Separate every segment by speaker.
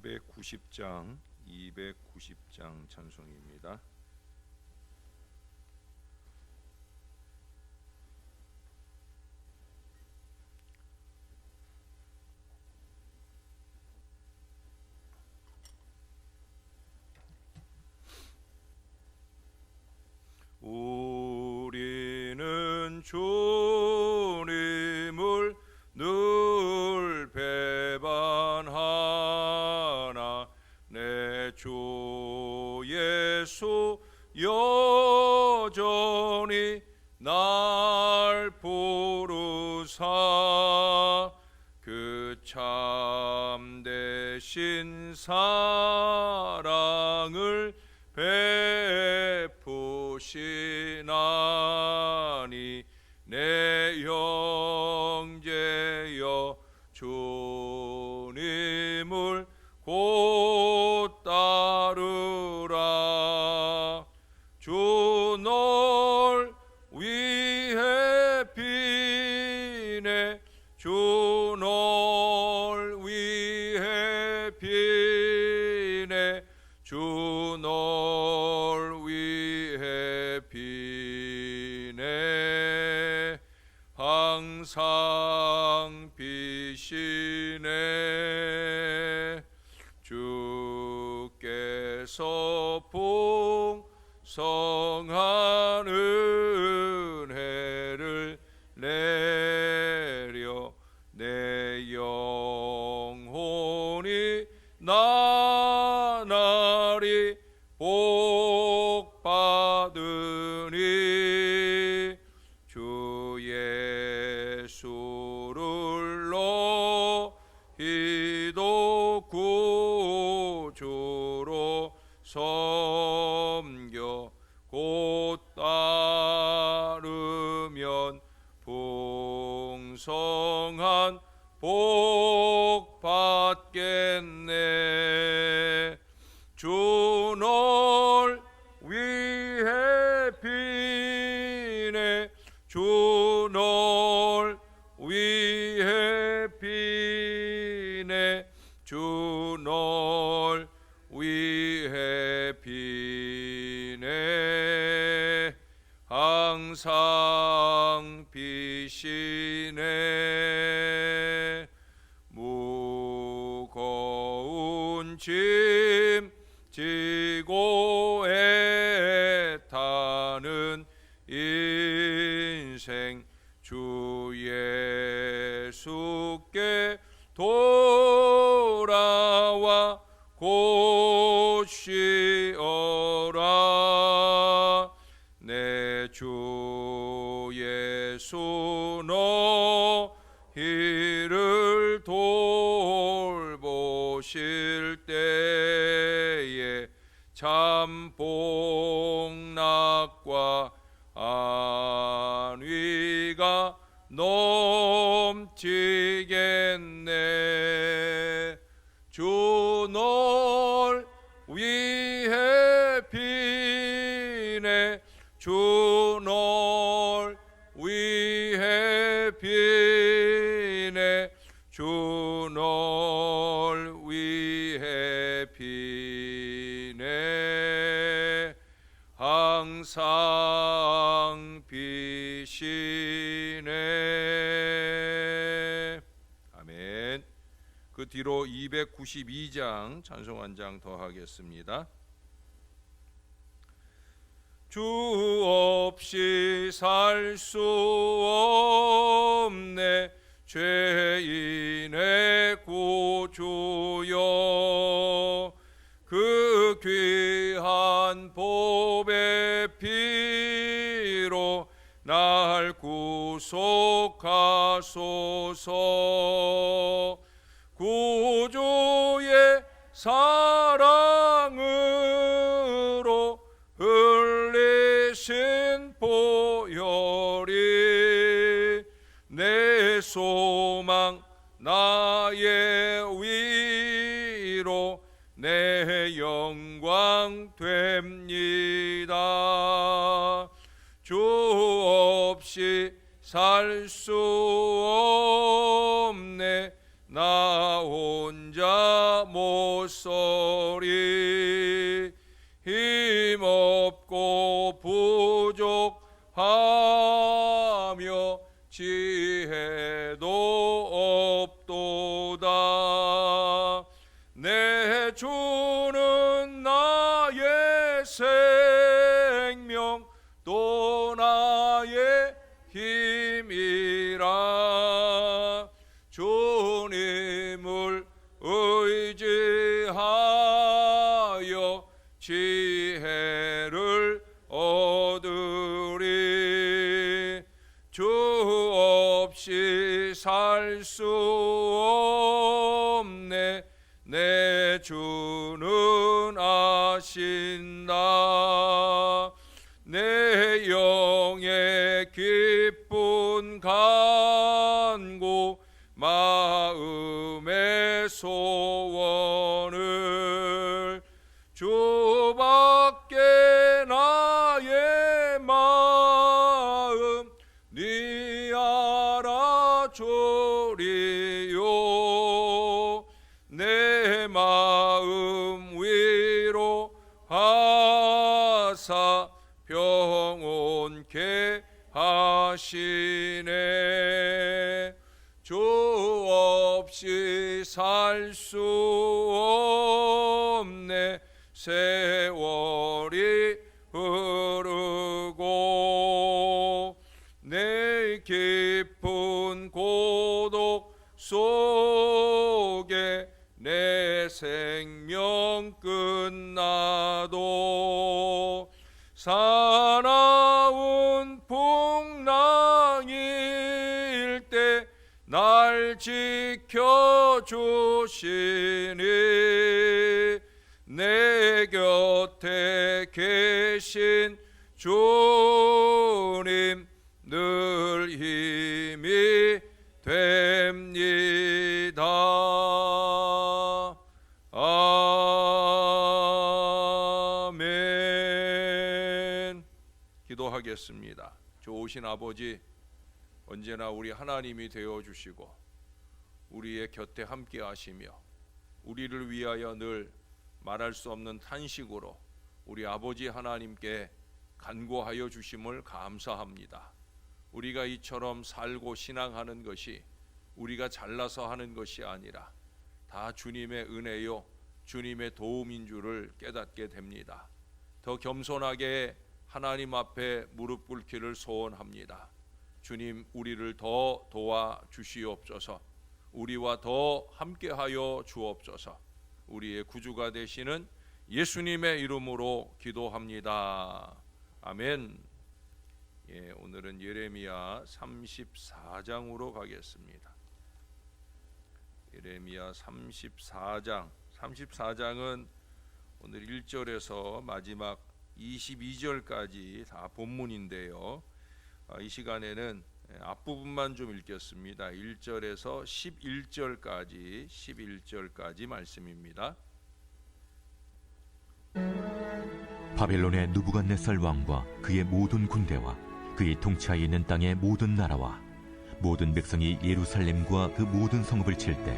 Speaker 1: 290장 찬송입니다. 우리는 주님을 늘 배반하나 내 주 예수 여전히 날 부르사 그 참되신 사랑을 베푸시나니 내 형제여 주님을 곧 따르라. 주 널 위해 비네 주 널 위해 비네 주 널 위해 비네 항상 비시네. 주께서 풍성한 은혜를 내려 내 영혼이 나날이 복받으니 주 예수를 너희도 구주로 섬겨 곧 따르면 풍성한 복 받겠네. 주 널 위해 비네 주 널 위해 비네 주 널 위해 비네 항상 비시네. 무거운 짐 지고 애타는 인생 주 예수께 돌아와 곧 쉬어라. 내 주 예수 너희를 돌보실 때에 참 복락과 안위가 넘치겠네. 주 널 위해 비네 주 널 위해 비네 주 널 위해 비네 항상 비시네. 아멘. 그 뒤로 292장 찬송 한 장 더 하겠습니다. 주 없이 살 수 없네 죄인의 구주여. 그 귀한 보배 피로 날 구속하소서. 구주의 사랑으로 흘리신 보혈이 내 소망 나의 위로 내 영광 됩니다. 주 없이 살 수 없네 나 혼자 못 서리. 힘없고 부족하며 지혜도 없도다. 내 주는 나의 생명 또 나의 힘이라. 주님을 의지하여 지혜를 얻으리. 주 없이 살 수 없네. 내 주는 아신다. 내 영의 기쁜 간구 마음의 소원을 주밖에 나의 마음 네 알아주리요. 내 마음 위로하사 평온케 하시네. 주 없이 살 수 없네. 세월이 흐르고 내 깊은 고독 속에 내 생명 끝나도 사나운 풍랑일 때 날 지켜주시니. 내 곁에 계신 주님 늘 힘이 됩니다. 아멘. 기도하겠습니다. 좋으신 아버지, 언제나 우리 하나님이 되어주시고 우리의 곁에 함께 하시며 우리를 위하여 늘 말할 수 없는 탄식으로 우리 아버지 하나님께 간구하여 주심을 감사합니다. 우리가 이처럼 살고 신앙하는 것이 우리가 잘나서 하는 것이 아니라 다 주님의 은혜요 주님의 도움인 줄을 깨닫게 됩니다. 더 겸손하게 하나님 앞에 무릎 꿇기를 소원합니다. 주님, 우리를 더 도와주시옵소서. 우리와 더 함께하여 주옵소서. 우리의 구주가 되시는 예수님의 이름으로 기도합니다. 아멘. 예, 오늘은 예레미야 34장으로 가겠습니다. 예레미야 34장은 오늘 1절에서 마지막 22절까지 다 본문인데요. 이 시간에는 앞부분만 좀 읽겠습니다. 1절에서 11절까지 말씀입니다.
Speaker 2: 바벨론의 느부갓네살 왕과 그의 모든 군대와 그의 통치하에 있는 땅의 모든 나라와 모든 백성이 예루살렘과 그 모든 성읍을 칠 때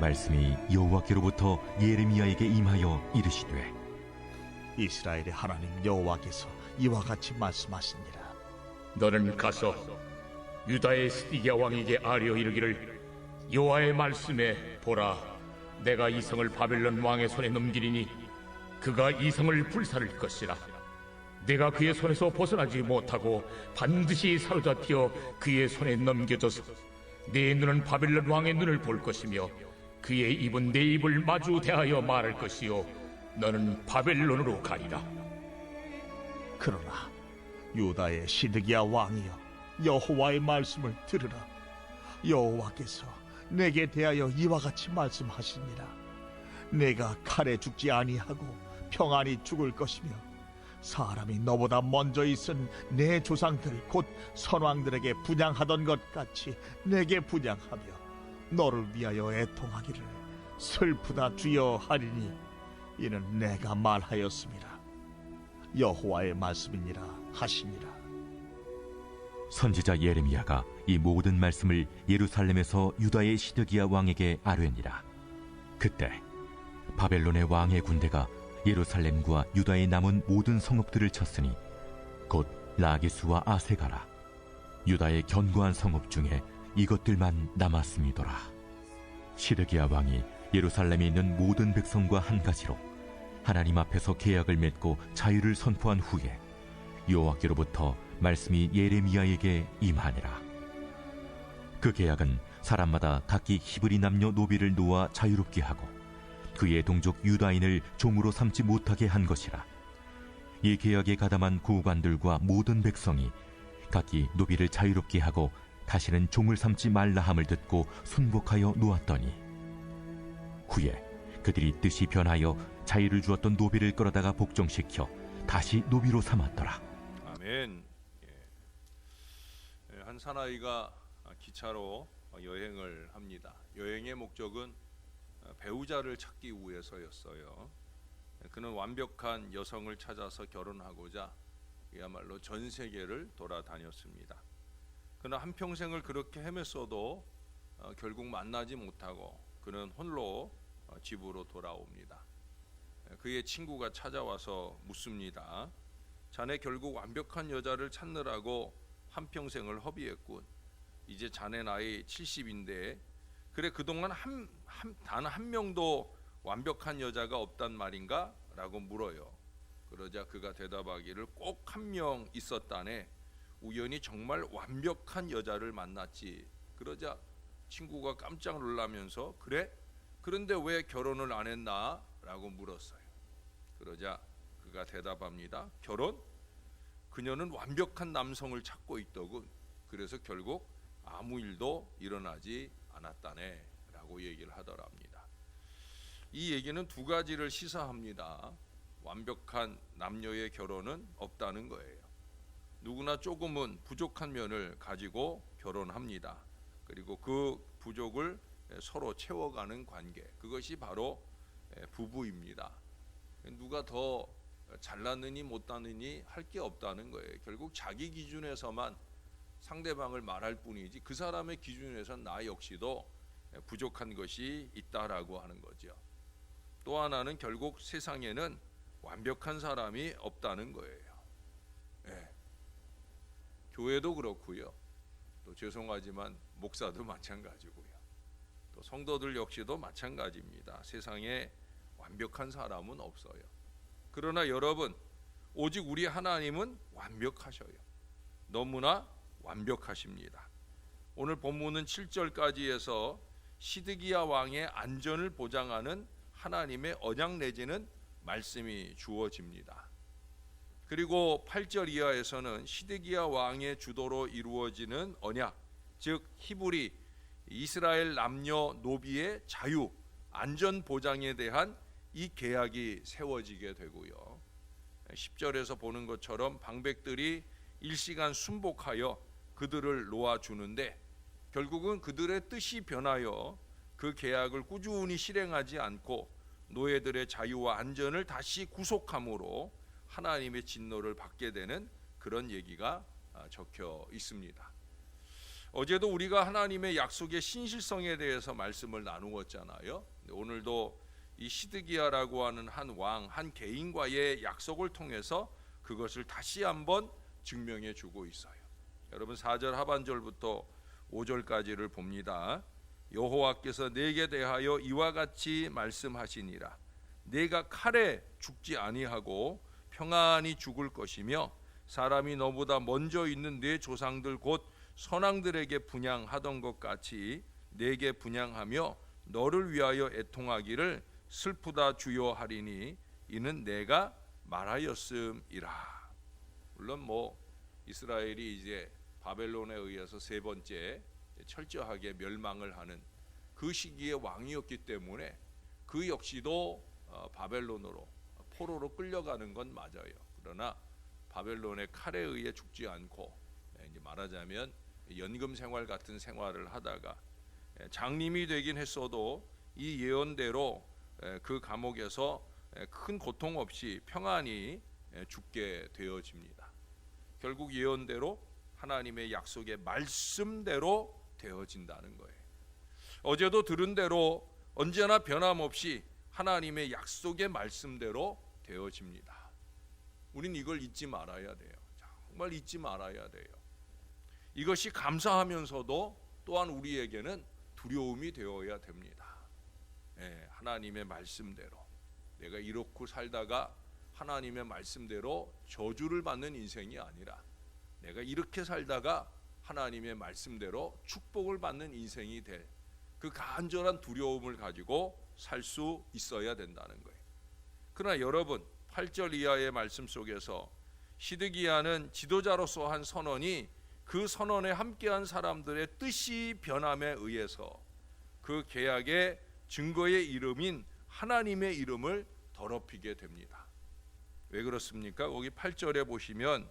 Speaker 2: 말씀이 여호와께로부터 예레미야에게 임하여 이르시되,
Speaker 3: 이스라엘의 하나님 여호와께서 이와 같이 말씀하시니라.
Speaker 4: 너는 가서 유다의 스디기야 왕에게 아뢰어 이르기를, 여호와의 말씀에 보라, 내가 이 성을 바벨론 왕의 손에 넘기리니 그가 이 성을 불살을 것이라. 내가 그의 손에서 벗어나지 못하고 반드시 사로잡혀 그의 손에 넘겨져서 내 눈은 바벨론 왕의 눈을 볼 것이며 그의 입은 내 입을 마주 대하여 말할 것이요 너는 바벨론으로 가리라.
Speaker 3: 그러나 유다의 시드기야 왕이여, 여호와의 말씀을 들으라. 여호와께서 내게 대하여 이와 같이 말씀하시니라. 내가 칼에 죽지 아니하고 평안히 죽을 것이며 사람이 너보다 먼저 있은 내 조상들 곧 선왕들에게 분향하던 것 같이 내게 분향하며 너를 위하여 애통하기를 슬프다 주여 하리니 이는 내가 말하였습니다. 여호와의 말씀이니라 하시니라.
Speaker 2: 선지자 예레미야가 이 모든 말씀을 예루살렘에서 유다의 시드기야 왕에게 아뢰니라. 그때 바벨론의 왕의 군대가 예루살렘과 유다의 남은 모든 성읍들을 쳤으니 곧 라기스와 아세가라. 유다의 견고한 성읍 중에 이것들만 남았음이더라. 시드기야 왕이 예루살렘에 있는 모든 백성과 한 가지로 하나님 앞에서 계약을 맺고 자유를 선포한 후에 여호와께로부터 말씀이 예레미야에게 임하니라. 그 계약은 사람마다 각기 히브리 남녀 노비를 놓아 자유롭게 하고 그의 동족 유다인을 종으로 삼지 못하게 한 것이라. 이 계약에 가담한 구관들과 모든 백성이 각기 노비를 자유롭게 하고 다시는 종을 삼지 말라 함을 듣고 순복하여 놓았더니 후에 그들이 뜻이 변하여 자유를 주었던 노비를 끌어다가 복종시켜 다시 노비로 삼았더라.
Speaker 1: 아멘. 한 사나이가 기차로 여행을 합니다. 여행의 목적은 배우자를 찾기 위해서였어요. 그는 완벽한 여성을 찾아서 결혼하고자 그야말로 전 세계를 돌아다녔습니다. 그는 한평생을 그렇게 헤맸어도 결국 만나지 못하고 그는 홀로 집으로 돌아옵니다. 그의 친구가 찾아와서 묻습니다. 자네 결국 완벽한 여자를 찾느라고 한평생을 허비했군. 이제 자네 나이 70인데 그래 그동안 단 한 명도 완벽한 여자가 없단 말인가? 라고 물어요. 그러자 그가 대답하기를 꼭 한 명 있었다네. 우연히 정말 완벽한 여자를 만났지. 그러자 친구가 깜짝 놀라면서 그래? 그런데 왜 결혼을 안 했나? 라고 물었어요. 그러자 그가 대답합니다. 결혼? 그녀는 완벽한 남성을 찾고 있더군. 그래서 결국 아무 일도 일어나지 않았다네 라고 얘기를 하더랍니다. 이 얘기는 두 가지를 시사합니다. 완벽한 남녀의 결혼은 없다는 거예요. 누구나 조금은 부족한 면을 가지고 결혼합니다. 그리고 그 부족을 서로 채워가는 관계, 그것이 바로 부부입니다. 누가 더 잘났느니 못났느니 할 게 없다는 거예요. 결국 자기 기준에서만 상대방을 말할 뿐이지 그 사람의 기준에선 나 역시도 부족한 것이 있다라고 하는 거죠. 또 하나는 결국 세상에는 완벽한 사람이 없다는 거예요. 교회도 그렇고요. 또 죄송하지만 목사도 마찬가지고요. 또 성도들 역시도 마찬가지입니다. 세상에 완벽한 사람은 없어요. 그러나 여러분, 오직 우리 하나님은 완벽하셔요. 너무나 완벽하십니다. 오늘 본문은 7절까지에서 시드기야 왕의 안전을 보장하는 하나님의 언약 내지는 말씀이 주어집니다. 그리고 8절 이하에서는 시드기야 왕의 주도로 이루어지는 언약, 즉 히브리 이스라엘 남녀 노비의 자유, 안전 보장에 대한 이 계약이 세워지게 되고요. 10절에서 보는 것처럼 방백들이 일시간 순복하여 그들을 놓아주는데 결국은 그들의 뜻이 변하여 그 계약을 꾸준히 실행하지 않고 노예들의 자유와 안전을 다시 구속함으로 하나님의 진노를 받게 되는 그런 얘기가 적혀 있습니다. 어제도 우리가 하나님의 약속의 신실성에 대해서 말씀을 나누었잖아요. 오늘도 이 시드기야라고 하는 한 왕, 한 개인과의 약속을 통해서 그것을 다시 한번 증명해 주고 있어요. 여러분 4절 하반절부터 5절까지를 봅니다. 여호와께서 내게 대하여 이와 같이 말씀하시니라. 내가 칼에 죽지 아니하고 평안히 죽을 것이며 사람이 너보다 먼저 있는 네 조상들 곧 선왕들에게 분향하던 것 같이 내게 분향하며 너를 위하여 애통하기를 슬프다 주여 하리니 이는 내가 말하였음이라. 물론 이스라엘이 이제 바벨론에 의해서 세 번째 철저하게 멸망을 하는 그 시기의 왕이었기 때문에 그 역시도 바벨론으로 포로로 끌려가는 건 맞아요. 그러나 바벨론의 칼에 의해 죽지 않고 이제 말하자면 연금 생활 같은 생활을 하다가 장님이 되긴 했어도 이 예언대로 그 감옥에서 큰 고통 없이 평안히 죽게 되어집니다. 결국 예언대로 하나님의 약속의 말씀대로 되어진다는 거예요. 어제도 들은 대로 언제나 변함없이 하나님의 약속의 말씀대로 되어집니다. 우린 이걸 잊지 말아야 돼요. 정말 잊지 말아야 돼요. 이것이 감사하면서도 또한 우리에게는 두려움이 되어야 됩니다. 하나님의 말씀대로 내가 이렇게 살다가 하나님의 말씀대로 저주를 받는 인생이 아니라 내가 이렇게 살다가 하나님의 말씀대로 축복을 받는 인생이 될 그 간절한 두려움을 가지고 살 수 있어야 된다는 거예요. 그러나 여러분 8절 이하의 말씀 속에서 시드기야는 지도자로서 한 선언이 그 선언에 함께한 사람들의 뜻이 변함에 의해서 그 계약의 증거의 이름인 하나님의 이름을 더럽히게 됩니다. 왜 그렇습니까? 거기 8절에 보시면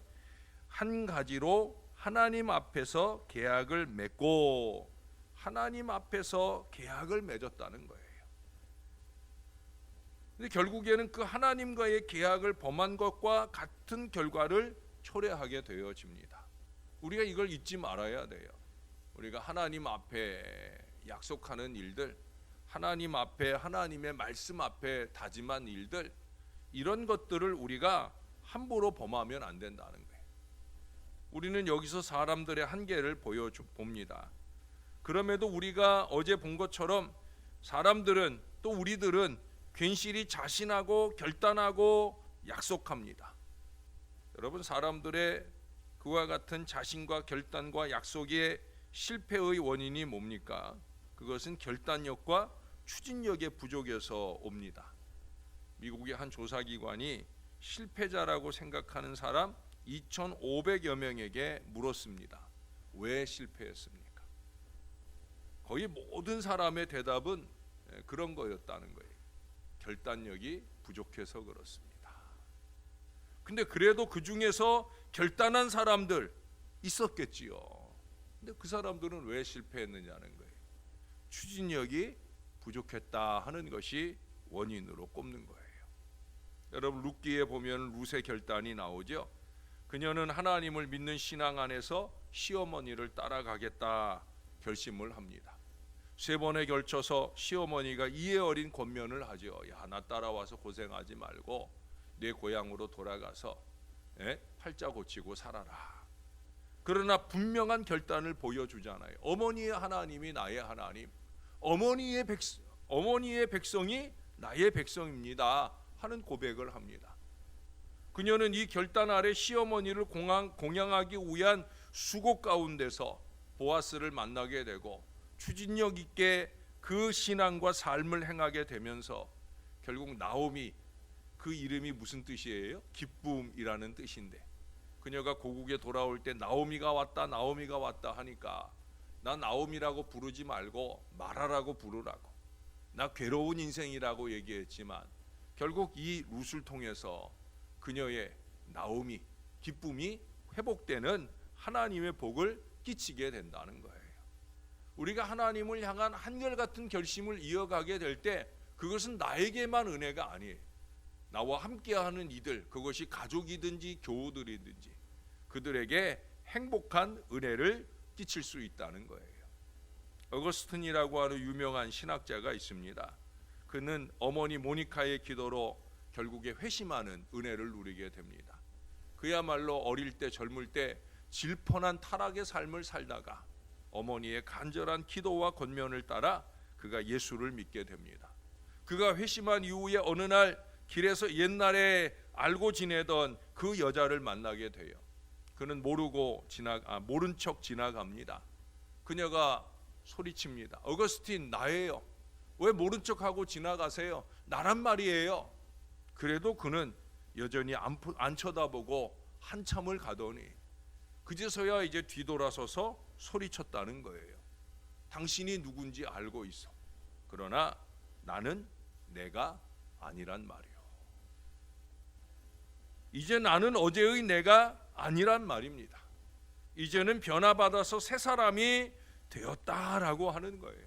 Speaker 1: 한 가지로 하나님 앞에서 계약을 맺고 하나님 앞에서 계약을 맺었다는 거예요. 근데 결국에는 그 하나님과의 계약을 범한 것과 같은 결과를 초래하게 되어집니다. 우리가 이걸 잊지 말아야 돼요. 우리가 하나님 앞에 약속하는 일들, 하나님 앞에 하나님의 말씀 앞에 다짐한 일들, 이런 것들을 우리가 함부로 범하면 안 된다는 거예요. 우리는 여기서 사람들의 한계를 보여봅니다. 그럼에도 우리가 어제 본 것처럼 사람들은 또 우리들은 괜시리 자신하고 결단하고 약속합니다. 여러분 사람들의 그와 같은 자신과 결단과 약속의 실패의 원인이 뭡니까? 그것은 결단력과 추진력의 부족에서 옵니다. 미국의 한 조사기관이 실패자라고 생각하는 사람 2,500여 명에게 물었습니다. 왜 실패했습니까? 거의 모든 사람의 대답은 그런 거였다는 거예요. 결단력이 부족해서 그렇습니다. 근데 그래도 그 중에서 결단한 사람들 있었겠지요. 근데 그 사람들은 왜 실패했느냐는 거예요. 추진력이 부족했다 하는 것이 원인으로 꼽는 거예요. 여러분 룻기에 보면 룻의 결단이 나오죠. 그녀는 하나님을 믿는 신앙 안에서 시어머니를 따라가겠다 결심을 합니다. 3번에 걸쳐서 시어머니가 이해 어린 권면을 하죠. 야, 나 따라와서 고생하지 말고 내 고향으로 돌아가서 팔자 고치고 살아라. 그러나 분명한 결단을 보여주잖아요. 어머니의 하나님이 나의 하나님, 어머니의 백성이 나의 백성입니다 하는 고백을 합니다. 그녀는 이 결단 아래 시어머니를 공양하기 위한 수고 가운데서 보아스를 만나게 되고 추진력 있게 그 신앙과 삶을 행하게 되면서 결국 나오미, 그 이름이 무슨 뜻이에요? 기쁨이라는 뜻인데 그녀가 고국에 돌아올 때 나오미가 왔다 나오미가 왔다 하니까 나 나오미라고 부르지 말고 마라라고 부르라고, 나 괴로운 인생이라고 얘기했지만 결국 이 룻을 통해서 그녀의 나오미, 기쁨이 회복되는 하나님의 복을 끼치게 된다는 거예요. 우리가 하나님을 향한 한결같은 결심을 이어가게 될 때 그것은 나에게만 은혜가 아니에요. 나와 함께하는 이들, 그것이 가족이든지 교우들이든지 그들에게 행복한 은혜를 끼칠 수 있다는 거예요. 어거스틴이라고 하는 유명한 신학자가 있습니다. 그는 어머니 모니카의 기도로 결국에 회심하는 은혜를 누리게 됩니다. 그야말로 어릴 때 젊을 때 질펀한 타락의 삶을 살다가 어머니의 간절한 기도와 권면을 따라 그가 예수를 믿게 됩니다. 그가 회심한 이후에 어느 날 길에서 옛날에 알고 지내던 그 여자를 만나게 돼요. 그는 모른 척 지나갑니다. 그녀가 소리칩니다. 어거스틴 나예요. 왜 모른 척하고 지나가세요? 나란 말이에요. 그래도 그는 여전히 안 쳐다보고 한참을 가더니 그제서야 이제 뒤돌아서서 소리쳤다는 거예요. 당신이 누군지 알고 있어. 그러나 나는 내가 아니란 말이요. 이제 나는 어제의 내가 아니란 말입니다. 이제는 변화받아서 새 사람이 되었다라고 하는 거예요.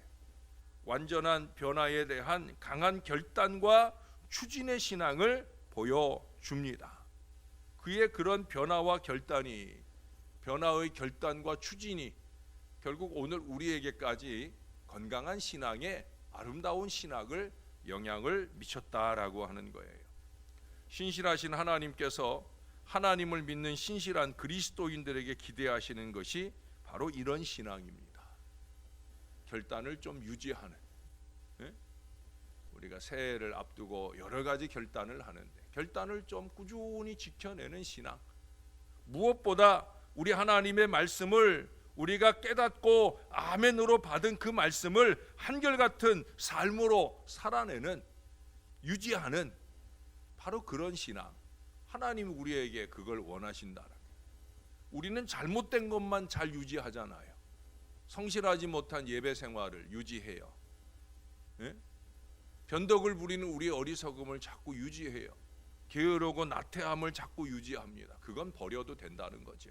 Speaker 1: 완전한 변화에 대한 강한 결단과 추진의 신앙을 보여줍니다. 그의 그런 변화와 결단이 변화의 결단과 추진이 결국 오늘 우리에게까지 건강한 신앙에 아름다운 신학을 영향을 미쳤다라고 하는 거예요. 신실하신 하나님께서 하나님을 믿는 신실한 그리스도인들에게 기대하시는 것이 바로 이런 신앙입니다. 결단을 좀 유지하는, 우리가 새해를 앞두고 여러 가지 결단을 하는데 결단을 좀 꾸준히 지켜내는 신앙, 무엇보다 우리 하나님의 말씀을 우리가 깨닫고 아멘으로 받은 그 말씀을 한결같은 삶으로 살아내는, 유지하는 바로 그런 신앙, 하나님이 우리에게 그걸 원하신다는 거예요. 우리는 잘못된 것만 잘 유지하잖아요. 성실하지 못한 예배 생활을 유지해요. 변덕을 부리는 우리의 어리석음을 자꾸 유지해요. 게으르고 나태함을 자꾸 유지합니다. 그건 버려도 된다는 거죠.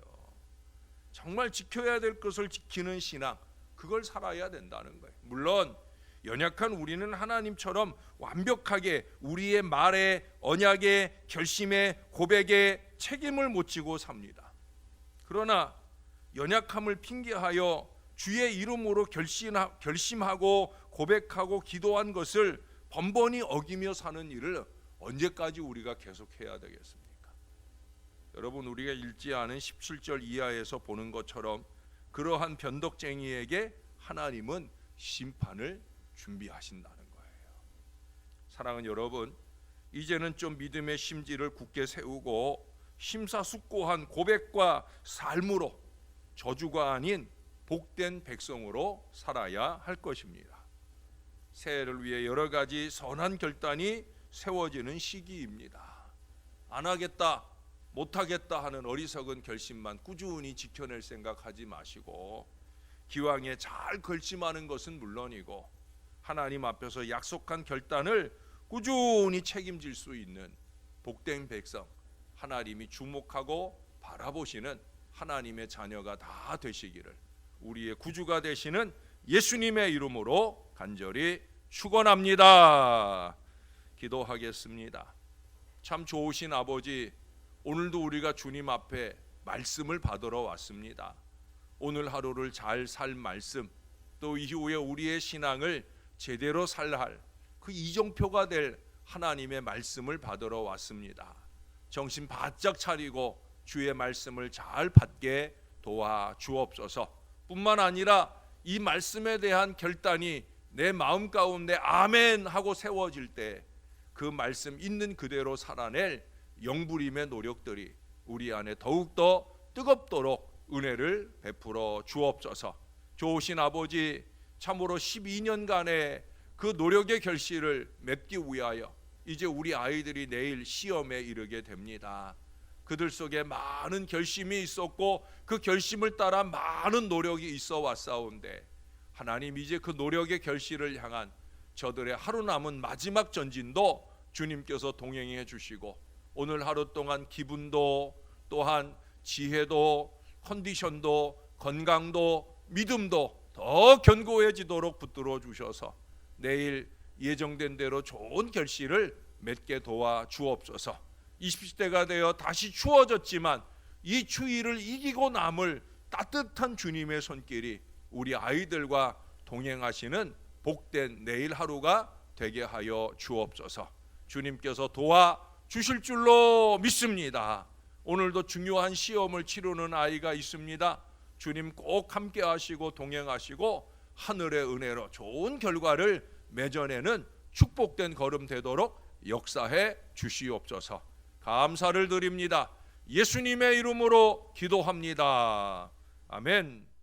Speaker 1: 정말 지켜야 될 것을 지키는 신앙, 그걸 살아야 된다는 거예요. 물론 연약한 우리는 하나님처럼 완벽하게 우리의 말에, 언약에, 결심에, 고백에 책임을 못 지고 삽니다. 그러나 연약함을 핑계하여 주의 이름으로 결심하고 고백하고 기도한 것을 번번이 어기며 사는 일을 언제까지 우리가 계속해야 되겠습니까? 여러분, 우리가 읽지 않은 17절 이하에서 보는 것처럼 그러한 변덕쟁이에게 하나님은 심판을 준비하신다는 거예요. 사랑하는 여러분, 이제는 좀 믿음의 심지를 굳게 세우고 심사숙고한 고백과 삶으로 저주가 아닌 복된 백성으로 살아야 할 것입니다. 새해를 위해 여러 가지 선한 결단이 세워지는 시기입니다. 안 하겠다, 못 하겠다 하는 어리석은 결심만 꾸준히 지켜낼 생각하지 마시고 기왕에 잘 결심하는 것은 물론이고 하나님 앞에서 약속한 결단을 꾸준히 책임질 수 있는 복된 백성, 하나님이 주목하고 바라보시는 하나님의 자녀가 다 되시기를 우리의 구주가 되시는 예수님의 이름으로 간절히 축원합니다. 기도하겠습니다. 참 좋으신 아버지, 오늘도 우리가 주님 앞에 말씀을 받으러 왔습니다. 오늘 하루를 잘 살 말씀, 또 이후에 우리의 신앙을 제대로 살할 그 이정표가 될 하나님의 말씀을 받으러 왔습니다. 정신 바짝 차리고 주의 말씀을 잘 받게 도와 주옵소서. 뿐만 아니라 이 말씀에 대한 결단이 내 마음 가운데 아멘 하고 세워질 때 그 말씀 있는 그대로 살아낼 영부림의 노력들이 우리 안에 더욱더 뜨겁도록 은혜를 베풀어 주옵소서. 좋으신 아버지, 참으로 12년간의 그 노력의 결실을 맺기 위하여 이제 우리 아이들이 내일 시험에 이르게 됩니다. 그들 속에 많은 결심이 있었고 그 결심을 따라 많은 노력이 있어 왔사온데 하나님, 이제 그 노력의 결실을 향한 저들의 하루 남은 마지막 전진도 주님께서 동행해 주시고 오늘 하루 동안 기분도 또한 지혜도 컨디션도 건강도 믿음도 더 견고해지도록 붙들어 주셔서 내일 예정된 대로 좋은 결실을 맺게 도와 주옵소서. 20대가 되어 다시 추워졌지만 이 추위를 이기고 남을 따뜻한 주님의 손길이 우리 아이들과 동행하시는 복된 내일 하루가 되게 하여 주옵소서. 주님께서 도와 주실 줄로 믿습니다. 오늘도 중요한 시험을 치르는 아이가 있습니다. 주님 꼭 함께 하시고 동행하시고 하늘의 은혜로 좋은 결과를 맺어내는 축복된 걸음 되도록 역사해 주시옵소서. 감사를 드립니다. 예수님의 이름으로 기도합니다. 아멘.